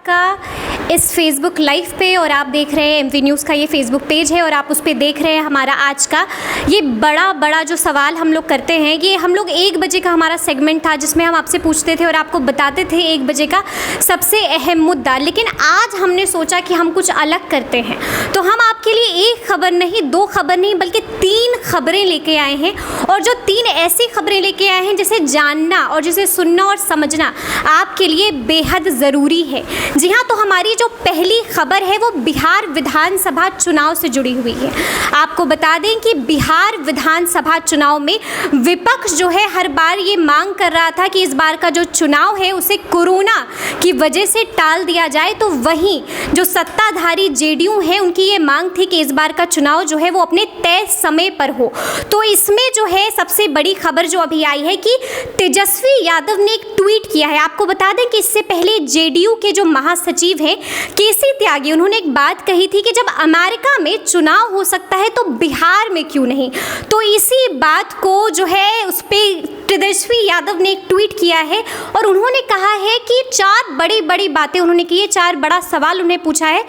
आपका इस Facebook live पे, और आप देख रहे हैं एमवी न्यूज़ का ये फेसबुक पेज है और आप उस पर देख रहे हैं हमारा आज का ये बड़ा जो सवाल हम लोग करते हैं। ये हम लोग 1 बजे का हमारा सेगमेंट था जिसमें हम आपसे पूछते थे और आपको बताते थे 1 बजे का सबसे अहम मुद्दा। लेकिन आज हमने सोचा कि हम कुछ अलग करते हैं, तो हम आपके लिए 1 खबर नहीं, 2 खबर नहीं, बल्कि 3 खबरें लेके आए हैं। और जो 3 ऐसी खबरें लेके आए हैं जिसे जानना और जिसे सुनना और समझना आपके लिए बेहद ज़रूरी है। जी हाँ, तो हमारी जो पहली खबर है वो बिहार विधानसभा चुनाव से जुड़ी हुई है। आपको बता दें कि बिहार विधानसभा चुनाव में विपक्ष जो है हर बार ये मांग कर रहा था कि इस बार का जो चुनाव है उसे कोरोना की वजह से टाल दिया जाए। तो वहीं जो सत्ताधारी जेडीयू है उनकी ये मांग थी कि इस बार का चुनाव जो है वो अपने तय समय पर हो। तो इसमें जो है सबसे बड़ी खबर जो अभी आई है कि तेजस्वी यादव ने एक ट्वीट किया है। आपको बता दें कि इससे पहले जेडीयू के जो महासचिव हैं केसी त्यागी, उन्होंने एक बात कही थी कि जब अमेरिका में चुनाव हो सकता है तो बिहार में क्यों नहीं। तो इसी बात को जो है उस पर तेजस्वी यादव ने एक ट्वीट किया है और उन्होंने कहा है कि 4 बड़ी बातें उन्होंने की है, 4 बड़ा सवाल उन्हें पूछा है।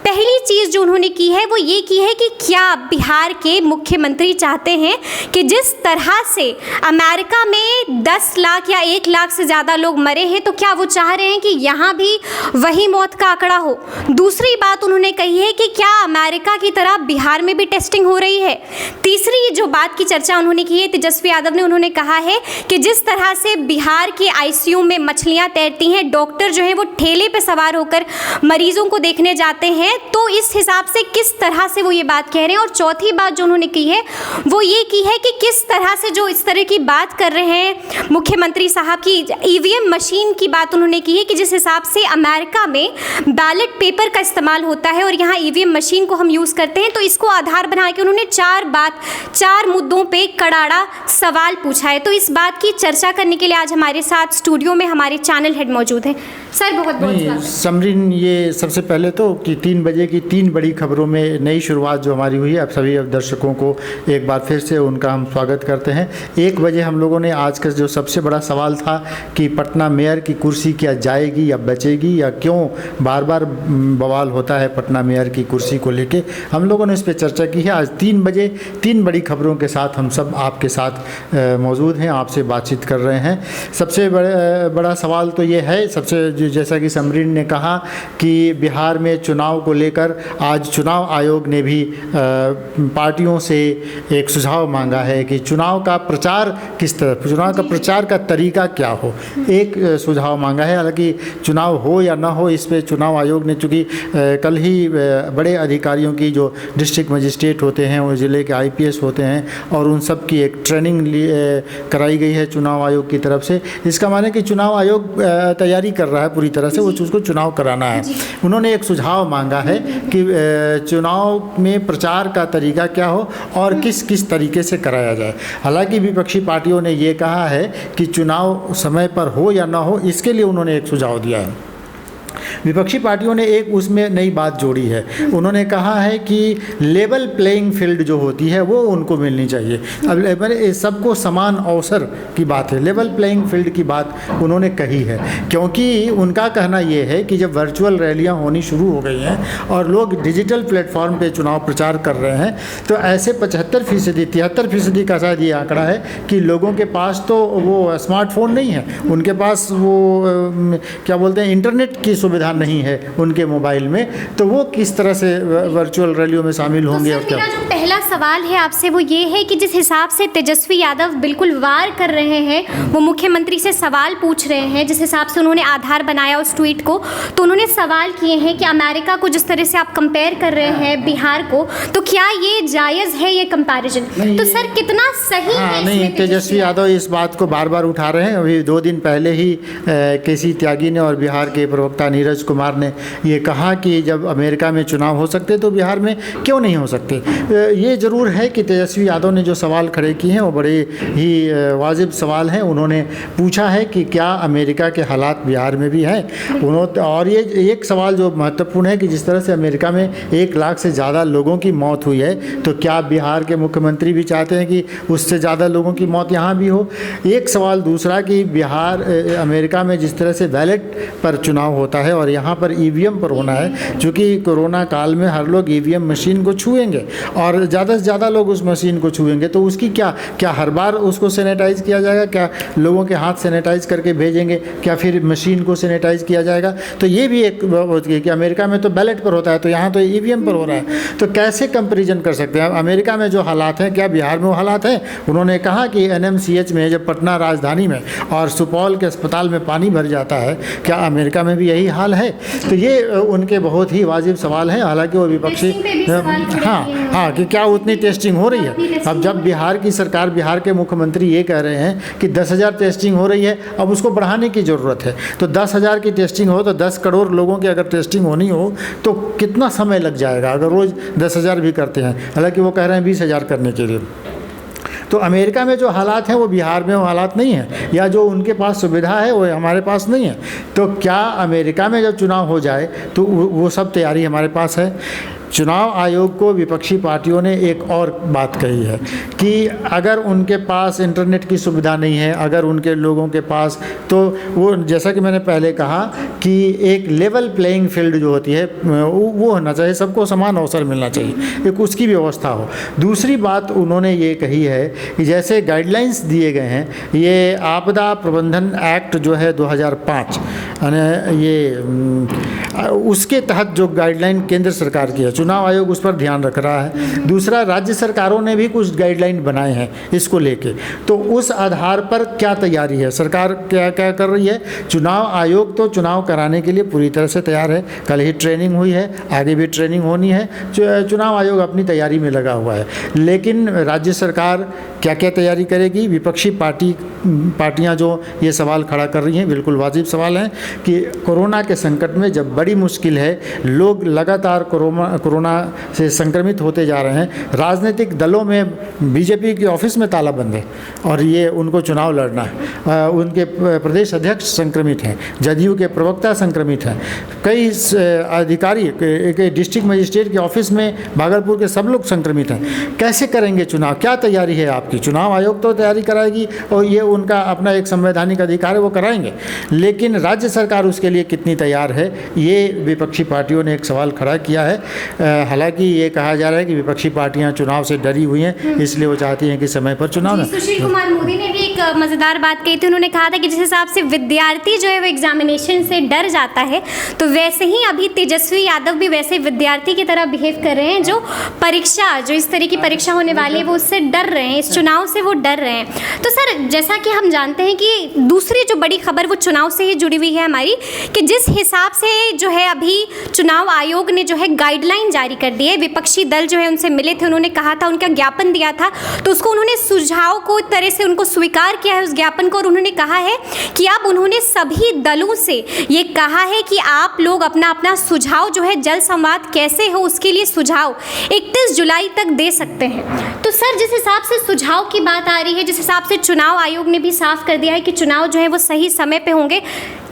पहली चीज़ जो उन्होंने की है वो ये की है कि क्या बिहार के मुख्यमंत्री चाहते हैं कि जिस तरह से अमेरिका में 10 लाख या 1 लाख से ज़्यादा लोग मरे हैं, तो क्या वो चाह रहे हैं कि यहाँ भी वही मौत का आंकड़ा हो। दूसरी बात उन्होंने कही है कि क्या अमेरिका की तरह बिहार में भी टेस्टिंग हो रही है। तीसरी जो बात की चर्चा उन्होंने की है तेजस्वी यादव ने, उन्होंने कहा है कि जिस तरह से बिहार के आईसीयू में मछलियां तैरती हैं, डॉक्टर जो हैं वो ठेले पे सवार होकर मरीजों को देखने जाते हैं, तो इस हिसाब से किस तरह से वो ये बात कह रहे हैं। और चौथी बात जो उन्होंने की है वो ये की है कि किस तरह से जो इस तरह की बात कर रहे हैं मुख्यमंत्री साहब की ईवीएम मशीन की बात उन्होंने की है कि जिस हिसाब से अमेरिका में बैलेट पेपर का इस्तेमाल होता है और यहाँ ईवीएम मशीन को हम यूज़ करते हैं, तो इसको आधार बना के उन्होंने 4 मुद्दों पे करारा सवाल पूछा है। तो इस बात की चर्चा करने के लिए आज हमारे साथ स्टूडियो में हमारे चैनल हेड मौजूद हैं। सर बहुत स्वागत। समरीन, ये सबसे पहले तो कि 3 बजे की 3 बड़ी खबरों में नई शुरुआत जो हमारी हुई है, अब सभी दर्शकों को एक बार फिर से उनका हम स्वागत करते हैं। 1 बजे हम लोगों ने आज का जो सबसे बड़ा सवाल था कि पटना मेयर की कुर्सी क्या जाएगी या बचेगी, या क्यों बार बार बवाल होता है पटना मेयर की कुर्सी को लेके, हम लोगों ने इस पर चर्चा की है। आज 3 बजे 3 बड़ी खबरों के साथ हम सब आपके साथ मौजूद हैं, आपसे बातचीत कर रहे हैं। सबसे बड़ा सवाल तो ये है, सबसे जैसा कि समरीन ने कहा कि बिहार में चुनाव को लेकर आज चुनाव आयोग ने भी पार्टियों से एक सुझाव मांगा है कि चुनाव का प्रचार किस तरह, चुनाव का प्रचार का तरीका क्या हो, एक सुझाव मांगा है। हालांकि चुनाव हो या ना हो, इस पे चुनाव आयोग ने, चूँकि कल ही बड़े अधिकारियों की जो डिस्ट्रिक्ट मजिस्ट्रेट होते हैं, वो ज़िले के आईपीएस होते हैं, और उन सब की एक ट्रेनिंग कराई गई है चुनाव आयोग की तरफ से। इसका माने कि चुनाव आयोग तैयारी कर रहा है पूरी तरह से, वो उसको चुनाव कराना है। उन्होंने एक सुझाव मांगा है कि चुनाव में प्रचार का तरीका क्या हो और किस किस तरीके से कराया जाए। हालांकि विपक्षी पार्टियों ने ये कहा है कि चुनाव समय पर हो या ना हो, इसके लिए उन्होंने एक सुझाव दिया है। विपक्षी पार्टियों ने एक उसमें नई बात जोड़ी है। उन्होंने कहा है कि लेवल प्लेइंग फील्ड जो होती है वो उनको मिलनी चाहिए। अब सबको समान अवसर की बात है, लेवल प्लेइंग फील्ड की बात उन्होंने कही है, क्योंकि उनका कहना ये है कि जब वर्चुअल रैलियां होनी शुरू हो गई हैं और लोग डिजिटल प्लेटफॉर्म पे चुनाव प्रचार कर रहे हैं, तो ऐसे 75%, 73% का शायद ये आंकड़ा है कि लोगों के पास तो वो स्मार्टफोन नहीं है, उनके पास वो क्या बोलते हैं, इंटरनेट की सुविधा नहीं है उनके मोबाइल में, तो वो किस तरह से वर्चुअल रैलियों में शामिल होंगे। तो सर, मेरा जो पहला सवाल है आपसे वो ये है कि जिस हिसाब से तेजस्वी यादव बिल्कुल वार कर रहे हैं, वो मुख्यमंत्री से सवाल पूछ रहे हैं, जिस हिसाब से उन्होंने आधार बनाया उस ट्वीट को, तो उन्होंने सवाल किए हैं कि अमेरिका को जिस तरह से आप कंपेयर कर रहे हैं बिहार को, तो क्या ये जायज़ है ये कंपैरिजन? तो सर कितना सही है? नहीं, तेजस्वी यादव इस बात को बार बार उठा रहे हैं। अभी 2 दिन पहले ही केसी त्यागी ने और बिहार के प्रवक्ता नीरज कुमार ने ये कहा कि जब अमेरिका में चुनाव हो सकते तो बिहार में क्यों नहीं हो सकते। ये ज़रूर है कि तेजस्वी यादव ने जो सवाल खड़े किए हैं वो बड़े ही वाजिब सवाल हैं। उन्होंने पूछा है कि क्या अमेरिका के हालात बिहार में भी हैं। और ये एक सवाल जो महत्वपूर्ण है कि जिस तरह से अमेरिका में 1 लाख से ज़्यादा लोगों की मौत हुई है, तो क्या बिहार के मुख्यमंत्री भी चाहते हैं कि उससे ज़्यादा लोगों की मौत यहाँ भी हो। एक सवाल दूसरा कि बिहार अमेरिका में जिस तरह से बैलेट पर चुनाव होता है और और यहाँ पर ईवीएम पर होना है, क्योंकि कोरोना काल में हर लोग ईवीएम मशीन को छुएंगे और ज़्यादा से ज़्यादा लोग उस मशीन को छुएंगे, तो उसकी क्या हर बार उसको सैनिटाइज किया जाएगा? क्या लोगों के हाथ सैनिटाइज करके भेजेंगे? क्या फिर मशीन को सैनिटाइज किया जाएगा? तो ये भी एक बात है कि अमेरिका में तो बैलेट पर होता है, तो यहाँ तो ईवीएम पर हो रहा है। तो कैसे कंपैरिजन कर सकते हैं? अमेरिका में जो हालात हैं, क्या बिहार में वो हालात हैं? उन्होंने कहा कि एनएमसीएच में, जब पटना राजधानी में और सुपौल के अस्पताल में पानी भर जाता है, क्या अमेरिका में भी यही हाल है? तो ये उनके बहुत ही वाजिब सवाल हैं। हालांकि वो विपक्षी हाँ कि क्या उतनी टेस्टिंग हो रही है? अब जब बिहार की सरकार, बिहार के मुख्यमंत्री ये कह रहे हैं कि 10,000 टेस्टिंग हो रही है, अब उसको बढ़ाने की ज़रूरत है। तो 10,000 की टेस्टिंग हो तो 10 करोड़ लोगों की अगर टेस्टिंग होनी हो तो कितना समय लग जाएगा अगर रोज़ 10,000 भी करते हैं? हालांकि वो कह रहे हैं 20,000 करने के लिए। तो अमेरिका में जो हालात हैं वो बिहार में वो हालात नहीं है, या जो उनके पास सुविधा है वो हमारे पास नहीं है। तो क्या अमेरिका में जब चुनाव हो जाए तो वो सब तैयारी हमारे पास है? चुनाव आयोग को विपक्षी पार्टियों ने एक और बात कही है कि अगर उनके पास इंटरनेट की सुविधा नहीं है, अगर उनके लोगों के पास, तो वो जैसा कि मैंने पहले कहा कि एक लेवल प्लेइंग फील्ड जो होती है वो होना चाहिए, सबको समान अवसर मिलना चाहिए, एक उसकी व्यवस्था हो। दूसरी बात उन्होंने ये कही है कि जैसे गाइडलाइंस दिए गए हैं, ये आपदा प्रबंधन एक्ट जो है 2005, ये उसके तहत जो गाइडलाइन केंद्र सरकार की है, चुनाव आयोग उस पर ध्यान रख रहा है। दूसरा, राज्य सरकारों ने भी कुछ गाइडलाइन बनाए हैं इसको लेके, तो उस आधार पर क्या तैयारी है सरकार, क्या क्या कर रही है? चुनाव आयोग तो चुनाव कराने के लिए पूरी तरह से तैयार है, कल ही ट्रेनिंग हुई है, आगे भी ट्रेनिंग होनी है। चुनाव आयोग अपनी तैयारी में लगा हुआ है, लेकिन राज्य सरकार क्या क्या तैयारी करेगी? विपक्षी पार्टियां जो ये सवाल खड़ा कर रही हैं, बिल्कुल वाजिब सवाल हैं कि कोरोना के संकट में जब बड़ी मुश्किल है, लोग लगातार कोरोना से संक्रमित होते जा रहे हैं, राजनीतिक दलों में बीजेपी के ऑफिस में ताला बंद है और ये उनको चुनाव लड़ना है, उनके प्रदेश अध्यक्ष संक्रमित हैं, जदयू के प्रवक्ता संक्रमित हैं, कई अधिकारी के डिस्ट्रिक्ट मजिस्ट्रेट के ऑफिस में भागलपुर के सब लोग संक्रमित हैं। कैसे करेंगे चुनाव? क्या तैयारी है आपकी? चुनाव आयोग तो तैयारी कराएगी और ये उनका अपना एक संवैधानिक अधिकार है, वो कराएंगे, लेकिन राज्य सरकार उसके लिए कितनी तैयार है? ये विपक्षी पार्टियों ने एक सवाल खड़ा किया है। हालांकि ये कहा जा रहा है कि विपक्षी पार्टियां चुनाव से डरी हुई हैं, इसलिए वो चाहती हैं कि समय पर चुनाव न। सुशील कुमार मोदी ने भी एक मज़ेदार बात कही थी। उन्होंने कहा था कि जिस हिसाब से विद्यार्थी जो है वो एग्जामिनेशन से डर जाता है, तो वैसे ही अभी तेजस्वी यादव भी वैसे विद्यार्थी की तरह बिहेव कर रहे हैं, जो परीक्षा, जो इस तरह की परीक्षा होने वाली है वो उससे डर रहे हैं, इस चुनाव से वो डर रहे हैं। तो सर, जैसा कि हम जानते हैं कि दूसरी जो बड़ी खबर वो चुनाव से ही जुड़ी हुई है हमारी, कि जिस हिसाब से जो है अभी चुनाव आयोग ने जो है गाइडलाइन जारी कर दी है, विपक्षी दल जो है उनसे मिले थे, उन्होंने कहा था, उनका ज्ञापन दिया था, तो उसको उन्होंने सुझाव को एक तरह से उनको स्वीकार किया है उस ज्ञापन को, और उन्होंने कहा है कि अब उन्होंने सभी दलों से ये कहा है कि आप लोग अपना अपना सुझाव जो है जल संवाद कैसे हो उसके लिए सुझाव 31 जुलाई तक दे सकते हैं। तो सर, जिस हिसाब से सुझाव की बात आ रही है, जिस हिसाब से चुनाव आयोग ने भी साफ कर दिया है कि चुनाव जो है वो सही समय पे होंगे,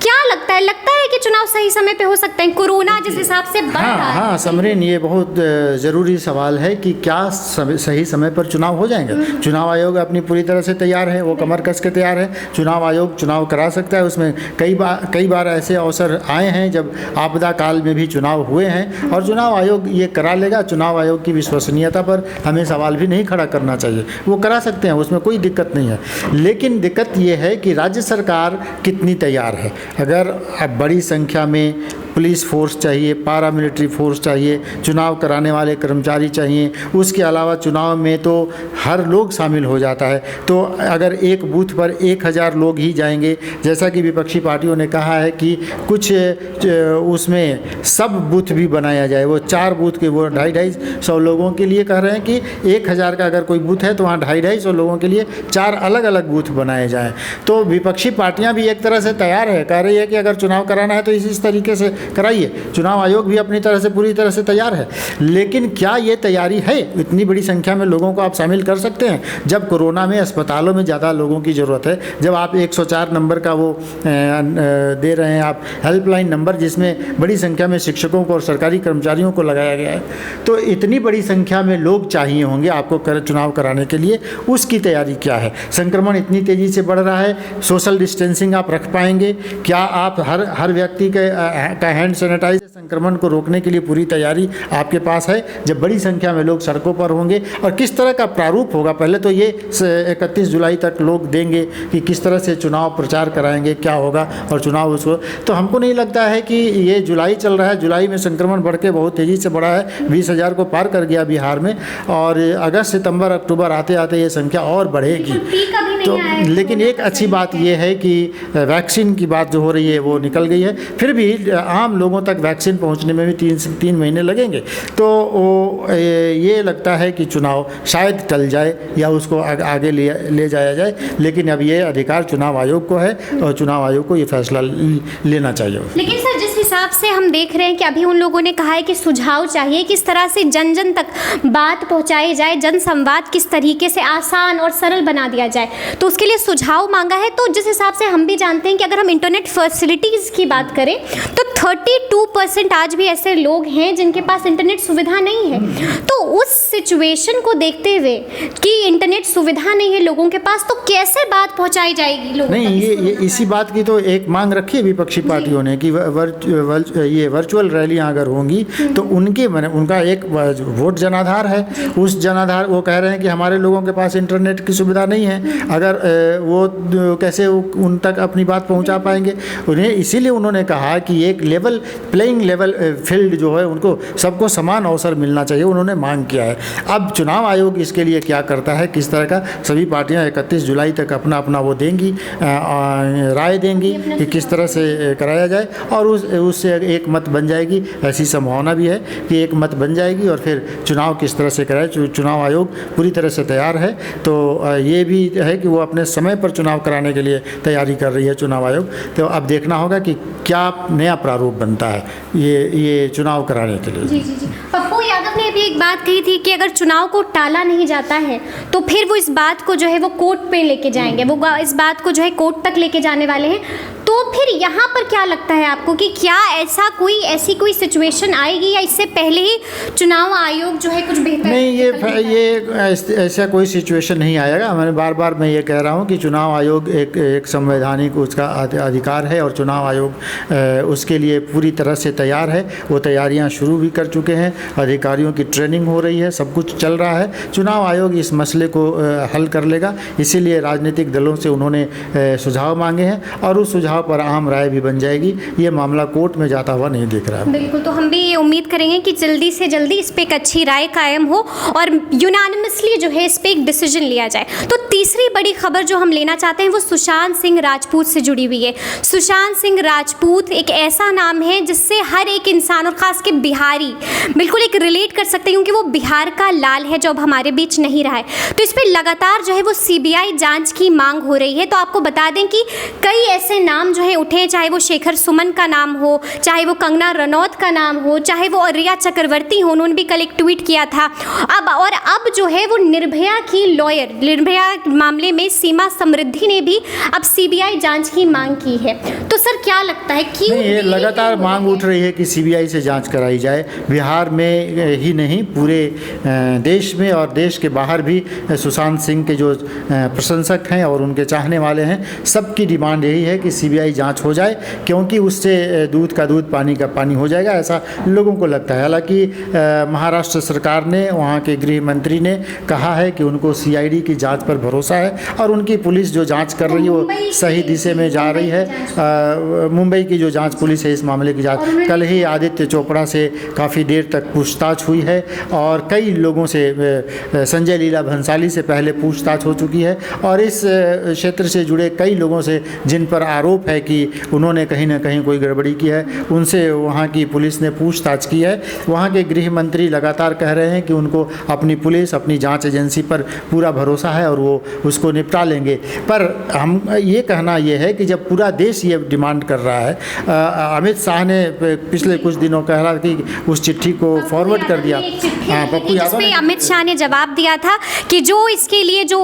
क्या लगता है कि चुनाव सही समय पे हो सकते हैं? कोरोना जिस हिसाब से बढ़ रहा है। हाँ समरीन, ये बहुत ज़रूरी सवाल है कि क्या सही समय पर चुनाव हो जाएंगे। चुनाव आयोग अपनी पूरी तरह से तैयार है, वो कमर कस के तैयार है। चुनाव आयोग चुनाव करा सकता है, उसमें कई बार ऐसे अवसर आए हैं जब आपदा काल में भी चुनाव हुए हैं, और चुनाव आयोग ये करा लेगा। चुनाव आयोग की विश्वसनीयता पर हमें सवाल भी नहीं खड़ा करना चाहिए, वो करा सकते हैं, उसमें कोई दिक्कत नहीं है। लेकिन दिक्कत ये है कि राज्य सरकार कितनी तैयार है। अगर बड़ी संख्या में पुलिस फोर्स चाहिए, पारा मिलिट्री फोर्स चाहिए, चुनाव कराने वाले कर्मचारी चाहिए, उसके अलावा चुनाव में तो हर लोग शामिल हो जाता है, तो अगर एक बूथ पर 1000 लोग ही जाएंगे, जैसा कि विपक्षी पार्टियों ने कहा है कि कुछ उसमें सब बूथ भी बनाया जाए, वो 4 बूथ के, वो 250-250 लोगों के लिए कह रहे हैं कि 1000 का अगर कोई बूथ है तो वहाँ 250-250 लोगों के लिए 4 अलग अलग बूथ बनाए जाएँ। तो विपक्षी पार्टियाँ भी एक तरह से तैयार है, कह रही है कि अगर चुनाव कराना है तो इस तरीके से कराइए। चुनाव आयोग भी अपनी तरह से पूरी तरह से तैयार है, लेकिन क्या ये तैयारी है? इतनी बड़ी संख्या में लोगों को आप शामिल कर सकते हैं? जब कोरोना में अस्पतालों में ज़्यादा लोगों की ज़रूरत है, जब आप 104 नंबर का वो दे रहे हैं, आप हेल्पलाइन नंबर, जिसमें बड़ी संख्या में शिक्षकों को और सरकारी कर्मचारियों को लगाया गया है, तो इतनी बड़ी संख्या में लोग चाहिए होंगे आपको चुनाव कराने के लिए, उसकी तैयारी क्या है? संक्रमण इतनी तेज़ी से बढ़ रहा है, सोशल डिस्टेंसिंग आप रख पाएंगे क्या? आप हर व्यक्ति का हैंड सैनिटाइजर, संक्रमण को रोकने के लिए पूरी तैयारी आपके पास है? जब बड़ी संख्या में लोग सड़कों पर होंगे और किस तरह का प्रारूप होगा, पहले तो ये 31 जुलाई तक लोग देंगे कि किस तरह से चुनाव प्रचार कराएंगे, क्या होगा और चुनाव उसको, तो हमको नहीं लगता है कि ये जुलाई चल रहा है, जुलाई में संक्रमण बढ़ के बहुत तेज़ी से बढ़ा है, 20,000 को पार कर गया बिहार में, और अगस्त सितंबर अक्टूबर आते आते ये संख्या और बढ़ेगी। तो लेकिन एक अच्छी बात ये है कि वैक्सीन की बात जो हो रही है वो निकल गई है, फिर भी आम लोगों तक वैक्सीन पहुंचने में भी 3 महीने लगेंगे, तो ये लगता है कि चुनाव शायद टल जाए या उसको आगे ले जाया जाए, लेकिन अब ये अधिकार चुनाव आयोग को है और चुनाव आयोग को ये फैसला लेना चाहिए। लेकिन सर, जिस हिसाब से हम देख रहे हैं कि अभी उन लोगों ने कहा है कि सुझाव चाहिए, किस तरह से जन जन तक बात पहुंचाई जाए, जन संवाद किस तरीके से आसान और सरल बना दिया जाए, तो उसके लिए सुझाव मांगा है। तो जिस हिसाब से हम भी जानते हैं कि अगर हम इंटरनेट फैसिलिटीज़ की बात करें तो 32% आज भी ऐसे लोग हैं जिनके पास इंटरनेट सुविधा नहीं है। तो उस सिचुएशन को देखते हुए कि इंटरनेट सुविधा नहीं है लोगों के पास, तो कैसे बात पहुंचाई जाएगी लोगों नहीं, तक? ये इसी बात की तो एक मांग रखी है विपक्षी पार्टियों ने कि ये वर्चुअल रैलियां अगर होंगी तो उनका एक वोट जनाधार है, उस जनाधार वो कह रहे हैं कि हमारे लोगों के पास इंटरनेट की सुविधा नहीं है, अगर वो कैसे उन तक अपनी बात पहुंचा पाएंगे उन्हें, इसीलिए उन्होंने कहा कि एक लेवल प्लेइंग लेवल फील्ड जो है उनको सबको समान अवसर मिलना चाहिए, उन्होंने मांग किया है। अब चुनाव आयोग इसके लिए क्या करता है, किस तरह का, सभी पार्टियां 31 जुलाई तक अपना अपना वो देंगी, राय देंगी कि किस तरह से कराया जाए, और उससे एक मत बन जाएगी, ऐसी संभावना भी है कि एक मत बन जाएगी, और फिर चुनाव किस तरह से कराए। चुनाव आयोग पूरी तरह से तैयार है, तो ये भी है कि वो अपने समय पर चुनाव कराने के लिए तैयारी कर रही है चुनाव आयोग। तो अब देखना होगा कि क्या नया प्रारूप बनता है ये चुनाव कराने के लिए। जी जी जी, पप्पू यादव ने भी एक बात कही थी कि अगर चुनाव को टाला नहीं जाता है तो फिर वो इस बात को जो है वो कोर्ट पे लेके जाएंगे, वो इस बात को जो है कोर्ट तक लेके जाने वाले हैं। तो फिर यहाँ पर क्या लगता है आपको कि क्या ऐसी कोई सिचुएशन आएगी, या इससे पहले ही चुनाव आयोग जो है कुछ बेहतर? नहीं, ये ऐसा कोई सिचुएशन नहीं आएगा। मैं ये कह रहा हूँ कि चुनाव आयोग एक संवैधानिक उसका अधिकार है, और चुनाव आयोग उसके लिए पूरी तरह से तैयार है। वो तैयारियाँ शुरू भी कर चुके हैं, अधिकारियों की ट्रेनिंग हो रही है, सब कुछ चल रहा है। चुनाव आयोग इस मसले को हल कर लेगा, इसीलिए राजनीतिक दलों से उन्होंने सुझाव मांगे हैं, और उस सुझाव पर आम राय भी बन जाएगी। ये मामला कोर्ट में जाता हुआ नहीं दिख रहा है। बिल्कुल, तो हम भी ये उम्मीद करेंगे कि जल्दी से जल्दी इस पर एक अच्छी राय कायम हो और यूनानिमसली जो है इस पर एक डिसीजन लिया जाए। तो तीसरी बड़ी खबर जो हम लेना चाहते हैं वो सुशांत सिंह राजपूत से जुड़ी हुई है। सुशांत सिंह राजपूत एक ऐसा नाम है जिससे हर एक इंसान और ख़ास के बिहारी बिल्कुल एक रिलेट कर सकते हैं, क्योंकि वो बिहार का लाल है जो अब हमारे बीच नहीं रहा है। तो इस पर लगातार जो है वो CBI जांच की मांग हो रही है। तो आपको बता दें कि कई ऐसे नाम जो है उठे, चाहे वो शेखर सुमन का नाम हो, चाहे वो कंगना रनौत का नाम हो, चाहे वो रिया चक्रवर्ती हो, उन्होंने भी कल एक ट्वीट किया था। अब जो है वो निर्भया की लॉयर, निर्भया मामले में सीमा समृद्धि ने भी अब CBI जांच की मांग की है। तो सर क्या लगता है कि ये लगातार मांग उठ रही है कि CBI से जांच कराई जाए, बिहार में ही नहीं पूरे देश में और देश के बाहर भी सुशांत सिंह के जो प्रशंसक हैं और उनके चाहने वाले हैं, सबकी डिमांड यही है कि CBI जांच हो जाए, क्योंकि उससे दूध का दूध पानी का पानी हो जाएगा, ऐसा लोगों को लगता है। हालांकि महाराष्ट्र सरकार ने, वहाँ के गृह मंत्री ने कहा है कि उनको CID की जांच पर भरोसा है, और उनकी पुलिस जो जांच कर रही है वो सही दिशा में जा रही है। मुंबई की जो जांच पुलिस है इस मामले की जांच, कल ही आदित्य चोपड़ा से काफ़ी देर तक पूछताछ हुई है, और कई लोगों से, संजय लीला भंसाली से पहले पूछताछ हो चुकी है, और इस क्षेत्र से जुड़े कई लोगों से जिन पर आरोप है कि उन्होंने कहीं ना कहीं कोई गड़बड़ी की है, उनसे वहाँ की पुलिस ने पूछताछ की है। वहाँ के गृह मंत्री लगातार कह रहे हैं कि उनको अपनी पुलिस, अपनी जांच एजेंसी पर पूरा भरोसा है और वो उसको निपटा लेंगे। पर हम ये कहना ये है कि जब पूरा देश ये डिमांड कर रहा है, अमित शाह ने पिछले कुछ दिनों कहा कि उस चिट्ठी को फॉरवर्ड कर दिया। हाँ, पप्पू यादव पे ने अमित शाह ने जवाब दिया था कि जो इसके लिए जो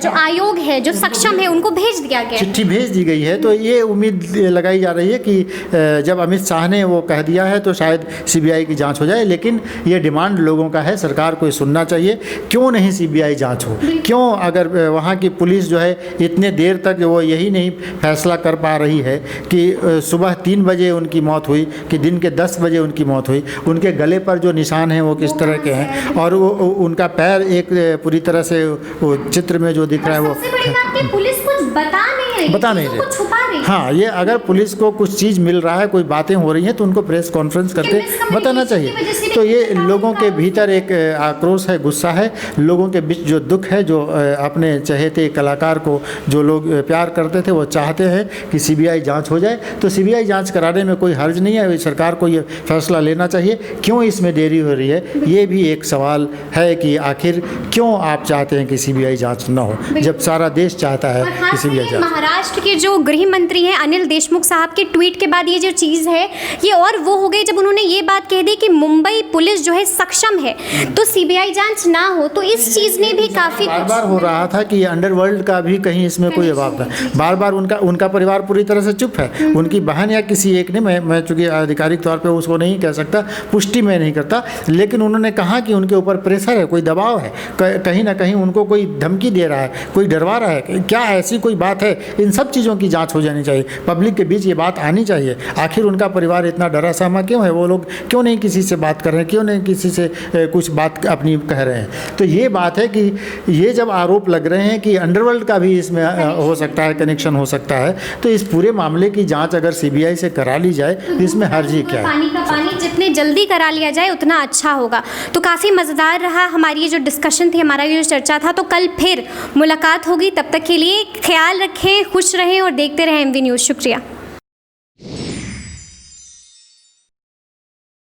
आयोग है, जो सक्षम है, उनको भेज दिया गया, चिट्ठी भेज दी गई है। तो ये उम्मीद लगाई जा रही है कि जब अमित शाह ने वो कह दिया है तो शायद सीबीआई की जांच हो जाए। लेकिन ये डिमांड लोगों का है, सरकार को सुनना चाहिए। क्यों नहीं सीबीआई जांच हो? क्यों अगर वहाँ की पुलिस जो है इतने देर तक वो यही नहीं फैसला कर पा रही है कि सुबह 3 बजे उनकी मौत हुई कि दिन के 10 बजे उनकी मौत हुई, उनके गले पर जो निशान हैं वो किस तरह के हैं, और वो उनका पैर एक पूरी तरह से वो चित्र में जो दिख रहा है वो सबसे बड़ी बात कि पुलिस कुछ बता नहीं रही, छुपा रही। हाँ, ये अगर पुलिस को कुछ चीज़ मिल रहा है, कोई बातें हो रही हैं, तो उनको प्रेस कॉन्फ्रेंस करके बताना चाहिए। तो ये लोगों के भीतर एक आक्रोश है, गुस्सा है, लोगों के बीच जो दुख है, जो अपने चहेते कलाकार को जो लोग प्यार करते थे वो चाहते हैं कि सीबीआई जांच हो जाए। तो सीबीआई जांच कराने में कोई हर्ज नहीं है, सरकार को ये फैसला लेना चाहिए। क्यों इसमें देरी हो रही है, ये भी एक सवाल है कि आखिर क्यों आप चाहते हैं कि सीबीआई जांच न हो, जब सारा देश चाहता है कि सीबीआई जांच। महाराष्ट्र के जो गृह मंत्री हैं अनिल देशमुख साहब के ट्वीट के बाद ये जो चीज़ है ये और वो हो गई, जब उन्होंने ये बात कह दी कि मुंबई पुलिस जो है सक्षम है तो सीबीआई जांच ना हो, तो इस चीज़ ने भी काफ़ी बार हो रहा था कि अंडरवर्ल्ड का भी कहीं इसमें कोई जवाब था। बार बार उनका परिवार पूरी तरह से चुप है। उनकी बहन या किसी एक ने, मैं चूँकि आधिकारिक तौर पर उसको नहीं कह सकता, पुष्टि मैं नहीं करता, लेकिन उन्होंने कहा कि उनके ऊपर प्रेशर है, कोई दबाव है, कहीं ना कहीं उनको कोई धमकी दे रहा है, कोई डरवा रहा है। क्या ऐसी कोई बात है? इन सब चीज़ों की जांच हो जानी चाहिए, पब्लिक के बीच ये बात आनी चाहिए। आखिर उनका परिवार इतना डरा सहमा क्यों है? वो लोग क्यों नहीं किसी से बात कर रहे हैं, क्यों नहीं किसी से कुछ बात अपनी कह रहे हैं? तो ये बात है कि ये जब आरोप लग रहे हैं कि अंडरवर्ल्ड का भी इसमें हो सकता है, कनेक्शन हो सकता है, तो इस पूरे मामले की जाँच अगर सीबीआई से करा ली जाए तो इसमें हर्ज ही क्या है? पानी का पानी जितने जल्दी करा लिया जाए उतना अच्छा होगा। तो काफ़ी मज़ेदार रहा हमारी ये जो डिस्कशन थी, हमारा ये जो चर्चा था। तो कल फिर मुलाकात होगी, तब तक के लिए ख्याल रखें, खुश रहें और देखते रहें MV न्यूज़। शुक्रिया।